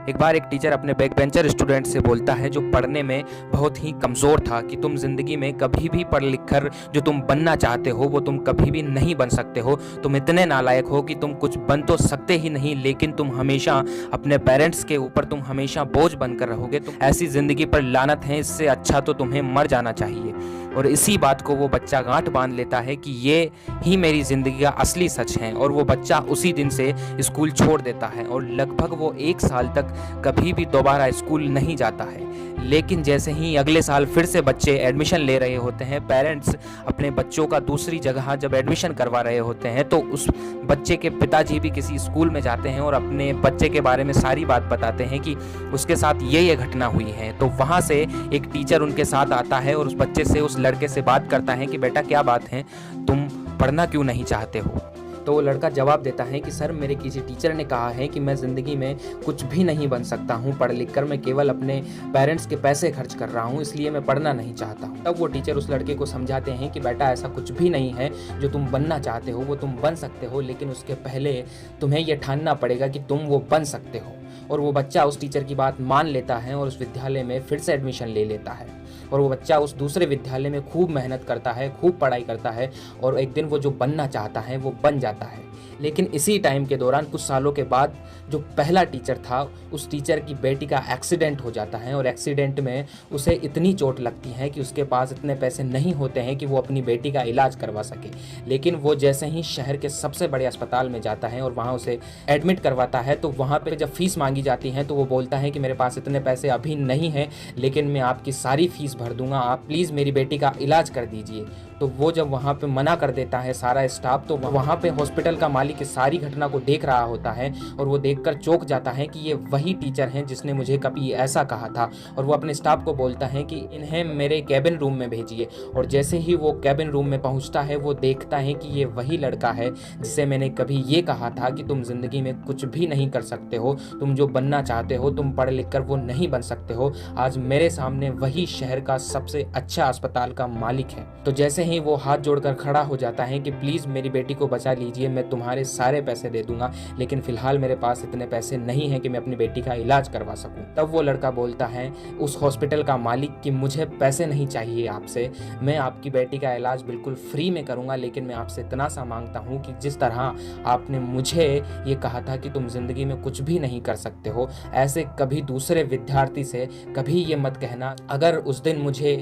एक बार एक टीचर अपने बैक बेंचर स्टूडेंट से बोलता है जो पढ़ने में बहुत ही कमज़ोर था कि तुम ज़िंदगी में कभी भी पढ़ लिख कर जो तुम बनना चाहते हो वो तुम कभी भी नहीं बन सकते हो। तुम इतने नालायक हो कि तुम कुछ बन तो सकते ही नहीं, लेकिन तुम हमेशा अपने पेरेंट्स के ऊपर तुम हमेशा बोझ बनकर रहोगे। तुम ऐसी ज़िंदगी पर लानत है, इससे अच्छा तो तुम्हें मर जाना चाहिए। और इसी बात को वो बच्चा गांठ बांध लेता है कि ये ही मेरी ज़िंदगी का असली सच है। और वो बच्चा उसी दिन से स्कूल छोड़ देता है और लगभग वो 1 साल तक कभी भी दोबारा स्कूल नहीं जाता है। लेकिन जैसे ही अगले साल फिर से बच्चे एडमिशन ले रहे होते हैं, पेरेंट्स अपने बच्चों का दूसरी जगह जब एडमिशन करवा रहे होते हैं, तो उस बच्चे के पिताजी भी किसी स्कूल में जाते हैं और अपने बच्चे के बारे में सारी बात बताते हैं कि उसके साथ ये घटना हुई है। तो वहाँ से एक टीचर उनके साथ आता है और उस बच्चे से, उस लड़के से बात करता है कि बेटा क्या बात है, तुम पढ़ना क्यों नहीं चाहते हो। तो वो लड़का जवाब देता है कि सर, मेरे किसी टीचर ने कहा है कि मैं ज़िंदगी में कुछ भी नहीं बन सकता हूँ पढ़ लिख कर, मैं केवल अपने पेरेंट्स के पैसे खर्च कर रहा हूँ, इसलिए मैं पढ़ना नहीं चाहता हूँ। तब वो टीचर उस लड़के को समझाते हैं कि बेटा ऐसा कुछ भी नहीं है, जो तुम बनना चाहते हो वो तुम बन सकते हो, लेकिन उसके पहले तुम्हें ये ठानना पड़ेगा कि तुम वो बन सकते हो। और वो बच्चा उस टीचर की बात मान लेता है और उस विद्यालय में फिर से एडमिशन ले लेता है। और वो बच्चा उस दूसरे विद्यालय में खूब मेहनत करता है, खूब पढ़ाई करता है और एक दिन वो जो बनना चाहता है वो बन जाता है। लेकिन इसी टाइम के दौरान कुछ सालों के बाद जो पहला टीचर था, उस टीचर की बेटी का एक्सीडेंट हो जाता है और एक्सीडेंट में उसे इतनी चोट लगती है कि उसके पास इतने पैसे नहीं होते हैं कि वो अपनी बेटी का इलाज करवा सके। लेकिन वो जैसे ही शहर के सबसे बड़े अस्पताल में जाता है और वहाँ उसे एडमिट करवाता है, तो वहाँ पर जब फीस मांगी जाती है तो वो बोलता है कि मेरे पास इतने पैसे अभी नहीं हैं, लेकिन मैं आपकी सारी फीस भर दूंगा, आप प्लीज़ मेरी बेटी का इलाज कर दीजिए। तो वो जब वहाँ पे मना कर देता है सारा स्टाफ, तो वहाँ पे हॉस्पिटल का मालिक इस सारी घटना को देख रहा होता है और वो देखकर चौंक जाता है कि ये वही टीचर हैं जिसने मुझे कभी ऐसा कहा था। और वो अपने स्टाफ को बोलता है कि इन्हें मेरे कैबिन रूम में भेजिए। और जैसे ही वो कैबिन रूम में पहुँचता है, वो देखता है कि ये वही लड़का है जिसे मैंने कभी ये कहा था कि तुम ज़िंदगी में कुछ भी नहीं कर सकते हो, तुम जो बनना चाहते हो तुम पढ़ लिख कर वो नहीं बन सकते हो। आज मेरे सामने वही शहर का सबसे अच्छा अस्पताल का मालिक है। तो जैसे ही वो हाथ जोड़कर खड़ा हो जाता है कि प्लीज़ मेरी बेटी को बचा लीजिए, मैं तुम्हारे सारे पैसे दे दूंगा, लेकिन फ़िलहाल मेरे पास इतने पैसे नहीं हैं कि मैं अपनी बेटी का इलाज करवा सकूं। तब वो लड़का बोलता है उस हॉस्पिटल का मालिक कि मुझे पैसे नहीं चाहिए आपसे, मैं आपकी बेटी का इलाज बिल्कुल फ्री में करूंगा, लेकिन मैं आपसे इतना सा मांगता हूँ कि जिस तरह आपने मुझे ये कहा था कि तुम ज़िंदगी में कुछ भी नहीं कर सकते हो, ऐसे कभी दूसरे विद्यार्थी से कभी ये मत कहना। अगर उस दिन मुझे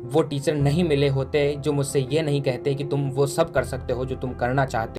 वो टीचर नहीं मिले होते जो मुझसे ये नहीं कहते कि तुम वो सब कर सकते हो जो तुम करना चाहते हो,